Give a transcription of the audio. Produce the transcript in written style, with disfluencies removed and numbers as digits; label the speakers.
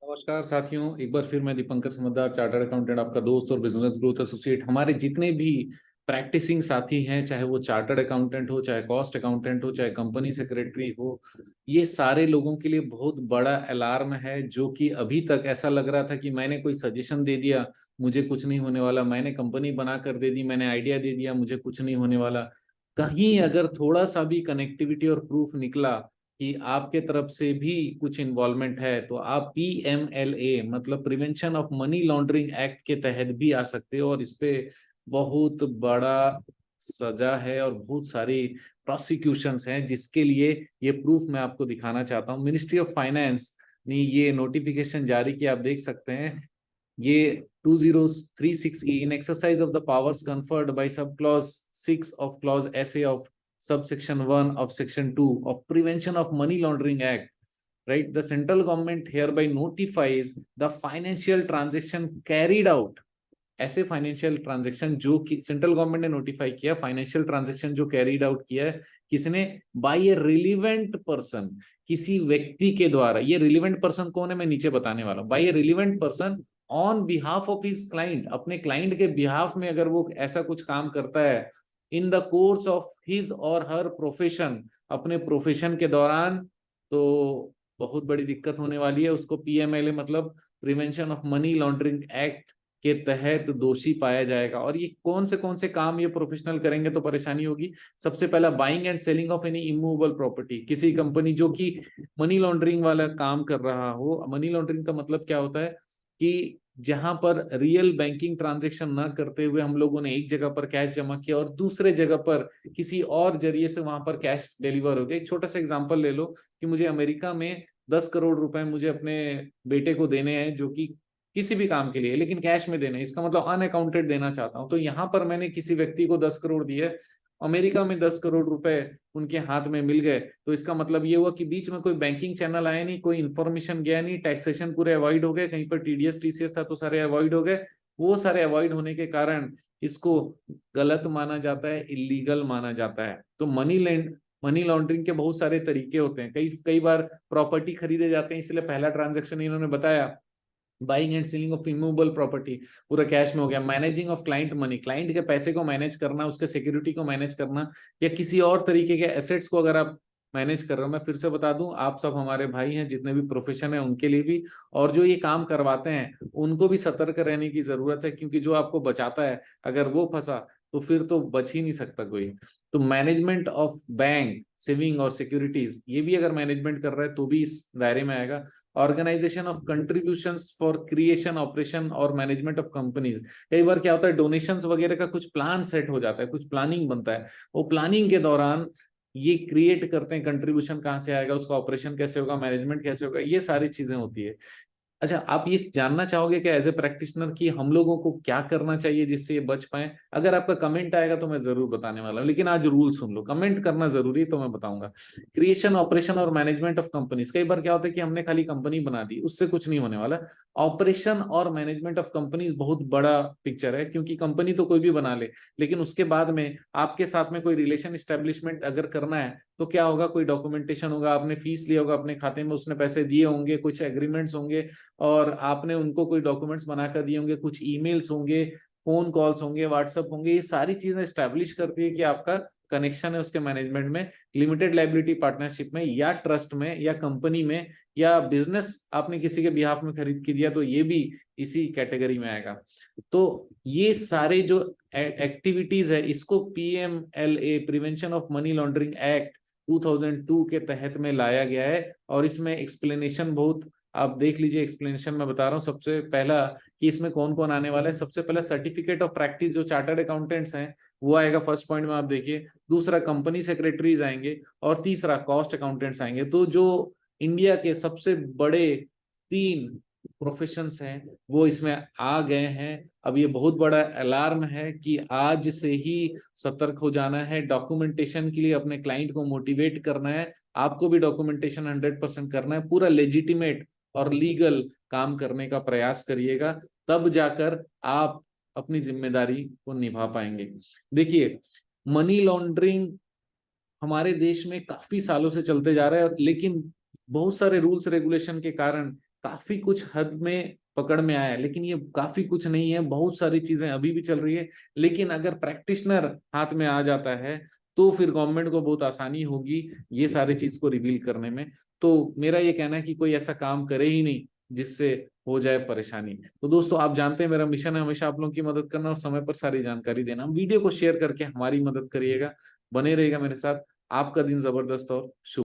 Speaker 1: नमस्कार साथियों, एक बार फिर मैं दीपंकर समझदार, चार्टर्ड अकाउंटेंट, आपका दोस्त और बिजनेस ग्रोथ एसोसिएट। हमारे जितने भी प्रैक्टिसिंग साथी हैं, चाहे वो चार्टर्ड अकाउंटेंट हो, चाहे कॉस्ट अकाउंटेंट हो, चाहे कंपनी सेक्रेटरी हो, ये सारे लोगों के लिए बहुत बड़ा अलार्म है। जो कि अभी तक ऐसा लग रहा था कि मैंने कोई सजेशन दे दिया, मुझे कुछ नहीं होने वाला, मैंने कंपनी बना कर दे दी, मैंने आइडिया दे दिया, मुझे कुछ नहीं होने वाला। कहीं अगर थोड़ा सा भी कनेक्टिविटी और प्रूफ निकला कि आपके तरफ से भी कुछ इन्वॉल्वमेंट है, तो आप PMLA मतलब prevention of money laundering act के तहत भी आ सकते हो। और इस पे बहुत बड़ा सजा है और बहुत सारी प्रोसिक्यूशंस हैं, जिसके लिए ये प्रूफ मैं आपको दिखाना चाहता हूँ। मिनिस्ट्री ऑफ फाइनेंस ने ये नोटिफिकेशन जारी किया, आप देख सकते हैं। ये 2036 in exercise of the powers conferred by subclause 6 of clause SA of subsection 1 of section 2 of Prevention of Money Laundering Act, right? The central government hereby notifies the financial transaction carried out, ऐसे financial transaction जो कि central government ने notify किया, financial transaction जो carried out किया है किसने, bye a relevant person, किसी व्यक्ति के द्वारा। ये रिलीवेंट पर्सन कौन है मैं नीचे बताने वाला हूं। By a relevant person on behalf of his client, अपने क्लाइंट के बिहाफ में अगर वो ऐसा कुछ काम करता है, in the course of his और हर प्रोफेशन, अपने प्रोफेशन के दौरान, तो बहुत बड़ी दिक्कत होने वाली है उसको। PMLA मतलब prevention of money laundering act के तहत दोषी पाया जाएगा। और ये कौन से काम ये प्रोफेशनल करेंगे तो परेशानी होगी। सबसे पहला, buying and selling of any immovable property, किसी कंपनी जो कि मनी लॉन्ड्रिंग वाला काम कर रहा हो। मनी लॉन्ड्रिंग का मतलब क्या होता है कि जहां पर रियल बैंकिंग ट्रांजेक्शन ना करते हुए हम लोगों ने एक जगह पर कैश जमा किया और दूसरे जगह पर किसी और जरिए से वहां पर कैश डिलीवर हो गया। एक छोटा सा एग्जांपल ले लो कि मुझे अमेरिका में 10 करोड़ रुपए मुझे अपने बेटे को देने हैं, जो कि किसी भी काम के लिए, लेकिन कैश में देना है, इसका मतलब अनअकाउंटेड देना चाहता हूं। तो यहाँ पर मैंने किसी व्यक्ति को 10 करोड़ दिए, अमेरिका में 10 करोड़ रुपए उनके हाथ में मिल गए, तो इसका मतलब ये हुआ कि बीच में कोई बैंकिंग चैनल आया नहीं, कोई इन्फॉर्मेशन गया नहीं, टैक्सेशन पूरे अवॉइड हो गए, कहीं पर TDS TCS था तो सारे अवॉइड हो गए। वो सारे अवॉइड होने के कारण इसको गलत माना जाता है, इलीगल माना जाता है। तो मनी लॉन्ड्रिंग के बहुत सारे तरीके होते हैं। कई कई बार प्रॉपर्टी खरीदे जाते हैं, इसलिए पहला ट्रांजेक्शन इन्होंने बताया, buying and selling of immovable property पूरा कैश में हो गया। Managing of client money, client के पैसे को मैनेज करना, उसके सिक्योरिटी को मैनेज करना, या किसी और तरीके के एसेट्स को अगर आप मैनेज कर रहे हो। मैं फिर से बता दूं, आप सब हमारे भाई हैं, जितने भी प्रोफेशन है उनके लिए भी, और जो ये काम करवाते हैं उनको भी सतर्क रहने की जरूरत है, क्योंकि जो आपको बचाता है अगर वो फंसा तो फिर तो बच ही नहीं सकता कोई। तो मैनेजमेंट ऑफ बैंक सेविंग और सिक्योरिटीज, ये भी अगर मैनेजमेंट कर रहा है तो भी इस दायरे में आएगा। Organisation of contributions for creation operation और मैनेजमेंट ऑफ कंपनीज, कई बार क्या होता है डोनेशंस वगैरह का कुछ प्लान सेट हो जाता है, कुछ प्लानिंग बनता है, वो प्लानिंग के दौरान ये क्रिएट करते हैं कंट्रीब्यूशन कहाँ से आएगा, उसका ऑपरेशन कैसे होगा, मैनेजमेंट कैसे होगा, ये सारी चीजें होती है। अच्छा, आप ये जानना चाहोगे कि एज ए प्रैक्टिशनर कि हम लोगों को क्या करना चाहिए जिससे ये बच पाए? अगर आपका कमेंट आएगा तो मैं जरूर बताने वाला हूँ, लेकिन आज रूल सुन लो, कमेंट करना जरूरी तो मैं बताऊंगा। क्रिएशन ऑपरेशन और मैनेजमेंट ऑफ कंपनीज, कई बार क्या होता है कि हमने खाली कंपनी बना दी, उससे कुछ नहीं होने वाला। ऑपरेशन और मैनेजमेंट ऑफ कंपनीज बहुत बड़ा पिक्चर है, क्योंकि कंपनी तो कोई भी बना ले, लेकिन उसके बाद में आपके साथ में कोई रिलेशन स्टैब्लिशमेंट अगर करना है तो क्या होगा, कोई डॉक्यूमेंटेशन होगा, आपने फीस लिया होगा अपने खाते में, उसने पैसे दिए होंगे, कुछ एग्रीमेंट्स होंगे, और आपने उनको कोई डॉक्यूमेंट्स बनाकर दिए होंगे, कुछ ईमेल्स होंगे, फोन कॉल्स होंगे, व्हाट्सएप होंगे। ये सारी चीजें स्टैब्लिश करती है कि आपका कनेक्शन है उसके मैनेजमेंट में, लिमिटेड लाइबिलिटी पार्टनरशिप में, या ट्रस्ट में, या कंपनी में, या बिजनेस आपने किसी के बिहाफ में खरीद के दिया, तो ये भी इसी कैटेगरी में आएगा। तो ये सारे जो एक्टिविटीज है, इसको PMLA prevention of money laundering act 2002 के तहत में लाया गया है। और इसमें एक्सप्लेनेशन बहुत, आप देख लीजिए, एक्सप्लेनेशन में बता रहा हूँ। सबसे पहला कि इसमें कौन कौन आने वाला है, सबसे पहला सर्टिफिकेट ऑफ प्रैक्टिस जो चार्टर्ड अकाउंटेंट्स हैं वो आएगा फर्स्ट पॉइंट में, आप देखिए। दूसरा कंपनी सेक्रेटरीज आएंगे, और तीसरा कॉस्ट अकाउंटेंट्स आएंगे। तो जो इंडिया के सबसे बड़े 3 प्रोफेशंस हैं वो इसमें आ गए हैं। अब ये बहुत बड़ा अलार्म है कि आज से ही सतर्क हो जाना है, डॉक्यूमेंटेशन के लिए अपने क्लाइंट को मोटिवेट करना है। आपको भी डॉक्यूमेंटेशन 100% करना है, पूरा लेजिटिमेट और लीगल काम करने का प्रयास करिएगा, तब जाकर आप अपनी जिम्मेदारी को निभा पाएंगे। देखिए, मनी लॉन्ड्रिंग हमारे देश में काफी सालों से चलते जा रहा है, लेकिन बहुत सारे रूल्स रेगुलेशन के कारण काफी कुछ हद में पकड़ में आया, लेकिन ये काफी कुछ नहीं है, बहुत सारी चीजें अभी भी चल रही है। लेकिन अगर प्रैक्टिशनर हाथ में आ जाता है तो फिर गवर्नमेंट को बहुत आसानी होगी ये सारी चीज को रिवील करने में। तो मेरा ये कहना है कि कोई ऐसा काम करे ही नहीं जिससे हो जाए परेशानी। तो दोस्तों, आप जानते हैं मेरा मिशन है हमेशा आप लोगों की मदद करना और समय पर सारी जानकारी देना। वीडियो को शेयर करके हमारी मदद करिएगा, बने रहेगा मेरे साथ। आपका दिन जबरदस्त और शुभ